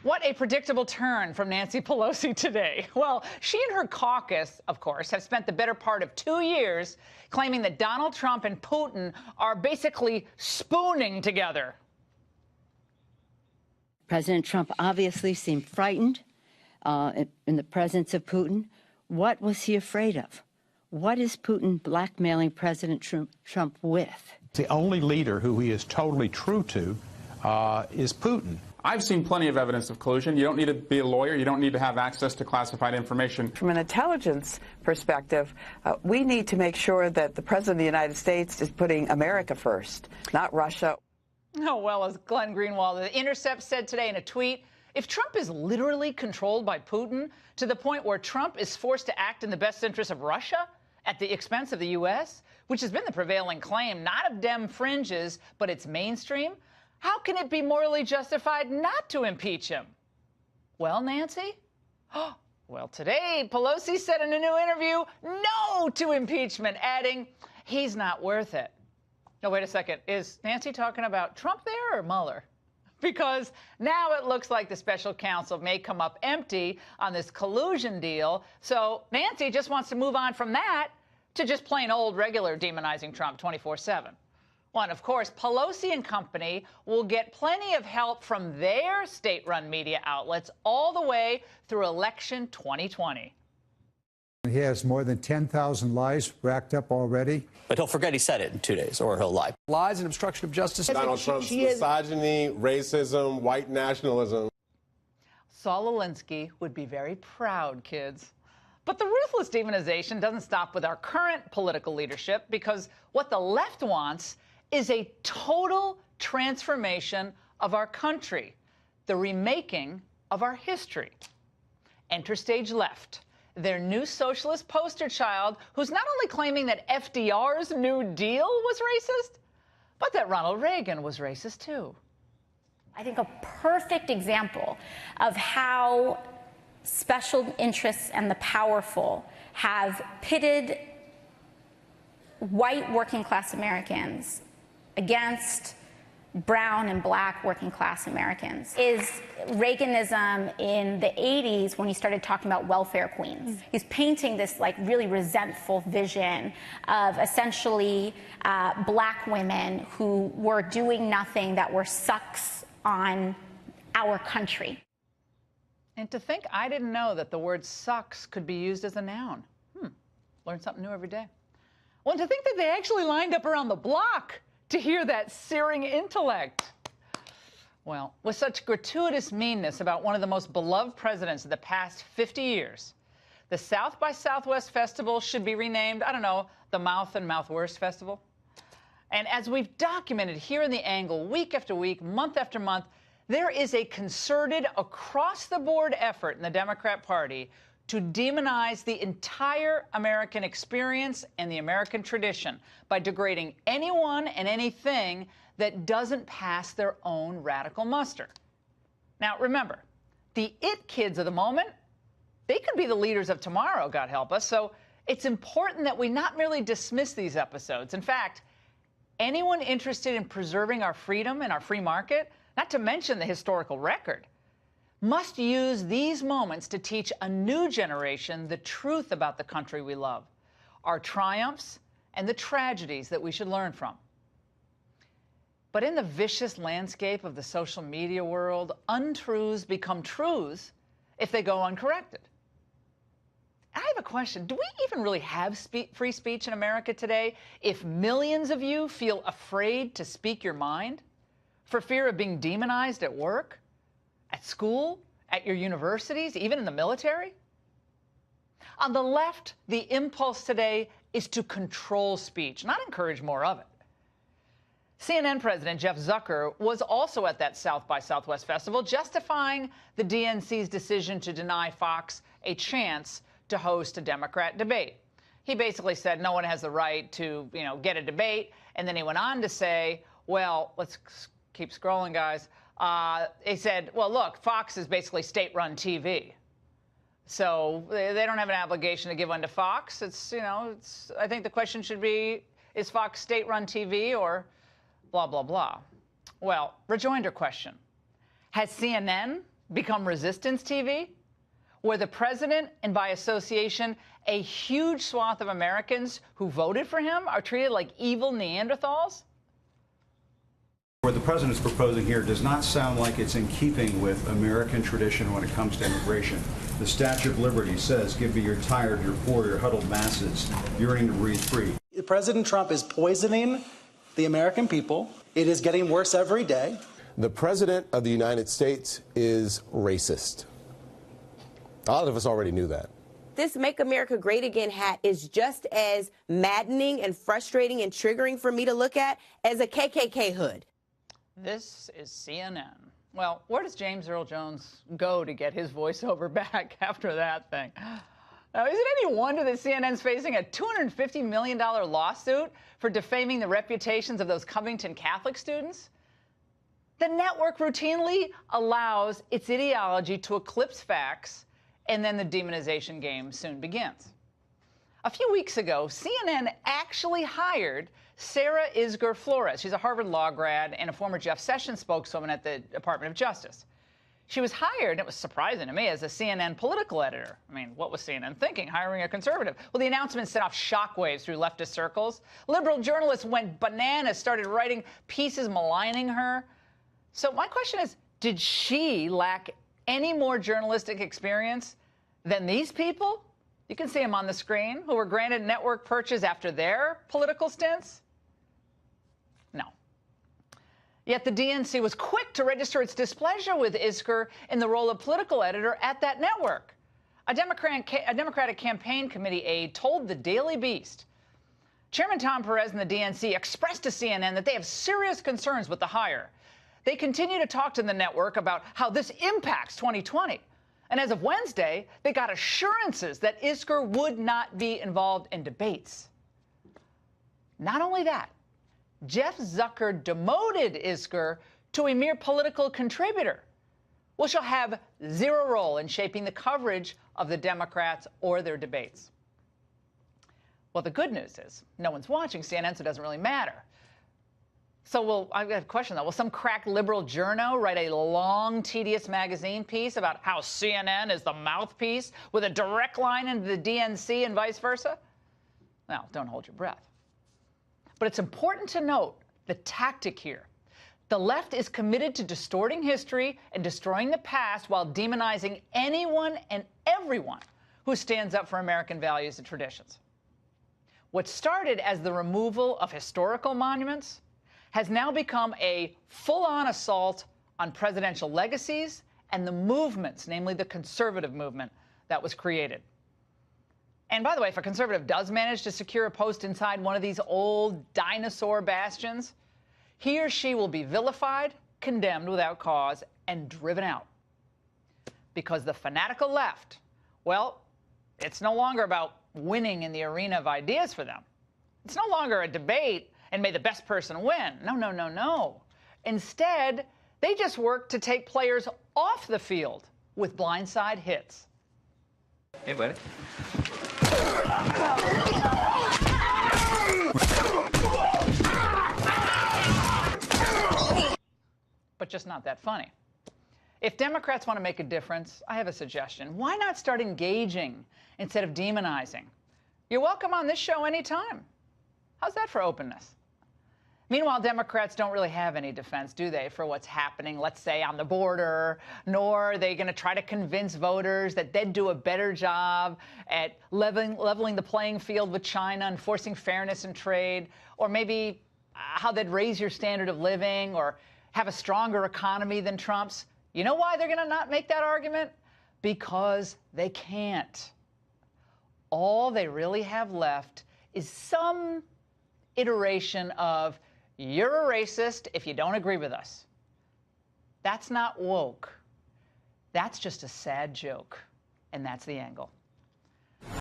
What a predictable turn from Nancy Pelosi today. Well, she and her caucus, of course, have spent the better part of 2 years claiming that Donald Trump and Putin are basically spooning together. President Trump obviously seemed frightened in the presence of Putin. What was he afraid of? What is Putin blackmailing President Trump with? The only leader who he is totally true to is Putin. I've seen plenty of evidence of collusion. You don't need to be a lawyer. You don't need to have access to classified information. From an intelligence perspective, we need to make sure that the President of the United States is putting America first, not Russia. Oh, well, as Glenn Greenwald, The Intercept said today in a tweet, if Trump is literally controlled by Putin to the point where Trump is forced to act in the best interest of Russia at the expense of the U.S., which has been the prevailing claim, not of Dem fringes, but its mainstream, how can it be morally justified not to impeach him? Well, Nancy? Well, today, Pelosi said in a new interview, no to impeachment, adding, he's not worth it. No, wait a second. Is Nancy talking about Trump there or Mueller? Because now it looks like the special counsel may come up empty on this collusion deal. So Nancy just wants to move on from that to just plain old regular demonizing Trump 24/7. Well, and of course, Pelosi and company will get plenty of help from their state-run media outlets all the way through election 2020. He has more than 10,000 lies racked up already. But he'll forget he said it in 2 days, or he'll lie. Lies and obstruction of justice. Donald Trump's misogyny, racism, white nationalism. Saul Alinsky would be very proud, kids. But the ruthless demonization doesn't stop with our current political leadership, because what the left wants is a total transformation of our country, the remaking of our history. Enter stage left, their new socialist poster child, who's not only claiming that FDR's New Deal was racist, but that Ronald Reagan was racist too. I think a perfect example of how special interests and the powerful have pitted white working class Americans against brown and black working class Americans is Reaganism in the 80s, when he started talking about welfare queens. He's painting this like really resentful vision of essentially black women who were doing nothing, that were sucks on our country. And to think I didn't know that the word sucks could be used as a noun. Learn something new every day. Well, and to think that they actually lined up around the block to hear that searing intellect. Well, with such gratuitous meanness about one of the most beloved presidents of the past 50 years, the South by Southwest Festival should be renamed, I don't know, the Mouth and Mouth Worst Festival. And as we've documented here in The Angle week after week, month after month, there is a concerted, across-the-board effort in the Democrat Party to demonize the entire American experience and the American tradition by degrading anyone and anything that doesn't pass their own radical muster. Now, remember, the it kids of the moment, they could be the leaders of tomorrow, God help us, so it's important that we not merely dismiss these episodes. In fact, anyone interested in preserving our freedom and our free market, not to mention the historical record, must use these moments to teach a new generation the truth about the country we love, our triumphs and the tragedies that we should learn from. But in the vicious landscape of the social media world, untruths become truths if they go uncorrected. I have a question. Do we even really have free speech in America today if millions of you feel afraid to speak your mind for fear of being demonized at work, at school, at your universities, even in the military? On the left, the impulse today is to control speech, not encourage more of it. CNN President Jeff Zucker was also at that South by Southwest Festival, justifying the DNC's decision to deny Fox a chance to host a Democrat debate. He basically said no one has the right to, get a debate, and then he went on to say, well, let's keep scrolling, guys. He said, well, look, Fox is basically state-run TV. So they don't have an obligation to give one to Fox. I think the question should be, is Fox state-run TV or blah, blah, blah? Well, rejoinder question. Has CNN become resistance TV, where the president, and by association, a huge swath of Americans who voted for him, are treated like evil Neanderthals? What the president is proposing here does not sound like it's in keeping with American tradition when it comes to immigration. The Statue of Liberty says, give me your tired, your poor, your huddled masses, yearning to breathe free. President Trump is poisoning the American people. It is getting worse every day. The President of the United States is racist. A lot of us already knew that. This Make America Great Again hat is just as maddening and frustrating and triggering for me to look at as a KKK hood. This is CNN. Well, where does James Earl Jones go to get his voiceover back after that thing? Now, is it any wonder that CNN's facing a $250 million lawsuit for defaming the reputations of those Covington Catholic students? The network routinely allows its ideology to eclipse facts, and then the demonization game soon begins. A few weeks ago, CNN actually hired Sarah Isgur Flores. She's a Harvard Law grad and a former Jeff Sessions spokeswoman at the Department of Justice. She was hired, and it was surprising to me, as a CNN political editor. I mean, what was CNN thinking, hiring a conservative? Well, the announcement set off shockwaves through leftist circles. Liberal journalists went bananas, started writing pieces maligning her. So my question is, did she lack any more journalistic experience than these people? You can see them on the screen, who were granted network perches after their political stints? No. Yet the DNC was quick to register its displeasure with Isgur in the role of political editor at that network. A Democratic campaign committee aide told the Daily Beast, Chairman Tom Perez and the DNC expressed to CNN that they have serious concerns with the hire. They continue to talk to the network about how this impacts 2020. And as of Wednesday, they got assurances that Isgur would not be involved in debates. Not only that, Jeff Zucker demoted Isgur to a mere political contributor. Well, she'll have zero role in shaping the coverage of the Democrats or their debates. Well, the good news is no one's watching CNN, so it doesn't really matter. So I've got a question, though. Will some crack liberal journo write a long, tedious magazine piece about how CNN is the mouthpiece with a direct line into the DNC and vice versa? Well, don't hold your breath. But it's important to note the tactic here. The left is committed to distorting history and destroying the past while demonizing anyone and everyone who stands up for American values and traditions. What started as the removal of historical monuments has now become a full-on assault on presidential legacies and the movements, namely the conservative movement that was created. And by the way, if a conservative does manage to secure a post inside one of these old dinosaur bastions, he or she will be vilified, condemned without cause, and driven out. Because the fanatical left, well, it's no longer about winning in the arena of ideas for them. It's no longer a debate and may the best person win. No, no, no, no. Instead, they just work to take players off the field with blindside hits. Hey, buddy. But just not that funny. If Democrats want to make a difference, I have a suggestion. Why not start engaging instead of demonizing? You're welcome on this show anytime. How's that for openness? Meanwhile, Democrats don't really have any defense, do they, for what's happening, let's say, on the border, nor are they going to try to convince voters that they'd do a better job at leveling the playing field with China and forcing fairness in trade, or maybe how they'd raise your standard of living or have a stronger economy than Trump's. You know why they're going to not make that argument? Because they can't. All they really have left is some iteration of, you're a racist if you don't agree with us. That's not woke. That's just a sad joke. And that's the angle.